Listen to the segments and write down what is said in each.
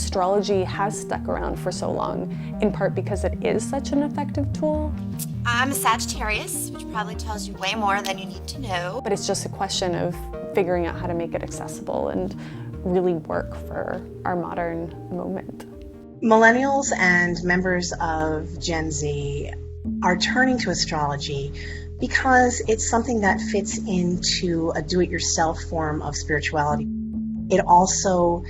astrology has stuck around for so long, in part because it is such an effective tool. I'm a Sagittarius, which probably tells you way more than you need to know. But it's just a question of figuring out how to make it accessible and really work for our modern moment. Millennials and members of Gen Z are turning to astrology because it's something that fits into a do-it-yourself form of spirituality. It also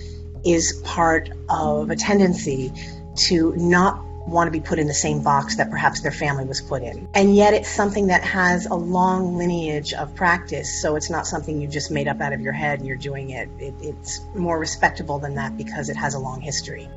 is part of a tendency to not want to be put in the same box that perhaps their family was put in. And yet it's something that has a long lineage of practice, so it's not something you just made up out of your head and you're doing it. It's more respectable than that because it has a long history.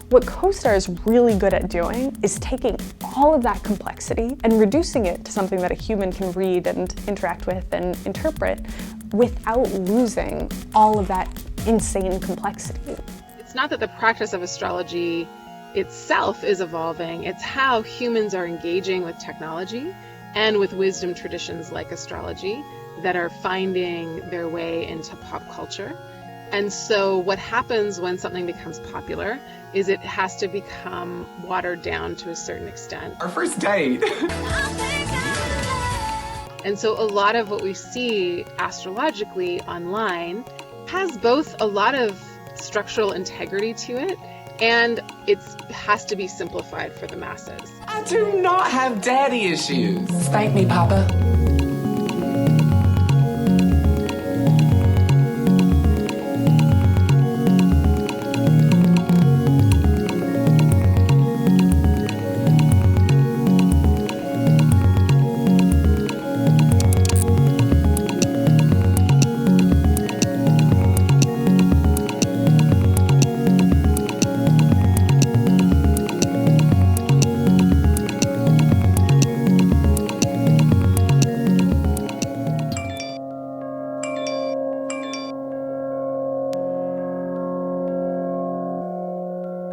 What CoStar is really good at doing is taking all of that complexity and reducing it to something that a human can read and interact with and interpret without losing all of that insane complexity. It's not that the practice of astrology itself is evolving, it's how humans are engaging with technology and with wisdom traditions like astrology that are finding their way into pop culture. And so what happens when something becomes popular is it has to become watered down to a certain extent. Our first date. And so a lot of what we see astrologically online has both a lot of structural integrity to it, and it has to be simplified for the masses. I do not have daddy issues. Spank me, Papa.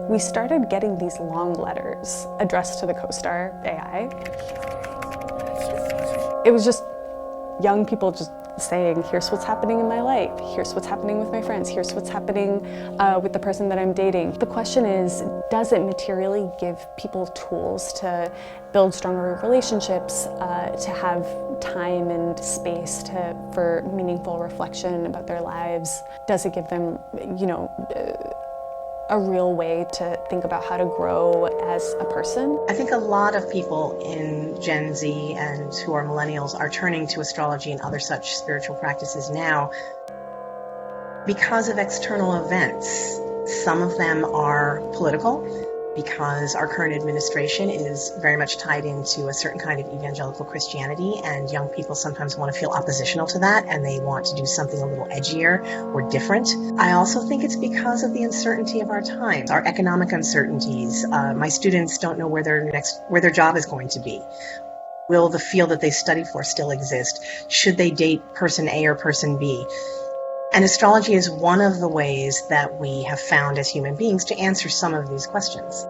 We started getting these long letters addressed to the CoStar AI. It was just young people just saying, here's what's happening in my life, here's what's happening with my friends, here's what's happening with the person that I'm dating. The question is, does it materially give people tools to build stronger relationships, to have time and space for meaningful reflection about their lives? Does it give them, a real way to think about how to grow as a person? I think a lot of people in Gen Z and who are millennials are turning to astrology and other such spiritual practices now because of external events. Some of them are political, because our current administration is very much tied into a certain kind of evangelical Christianity, and young people sometimes want to feel oppositional to that, and they want to do something a little edgier or different. I also think it's because of the uncertainty of our times, our economic uncertainties. My students don't know where their job is going to be. Will the field that they study for still exist? Should they date person A or person B? And astrology is one of the ways that we have found as human beings to answer some of these questions.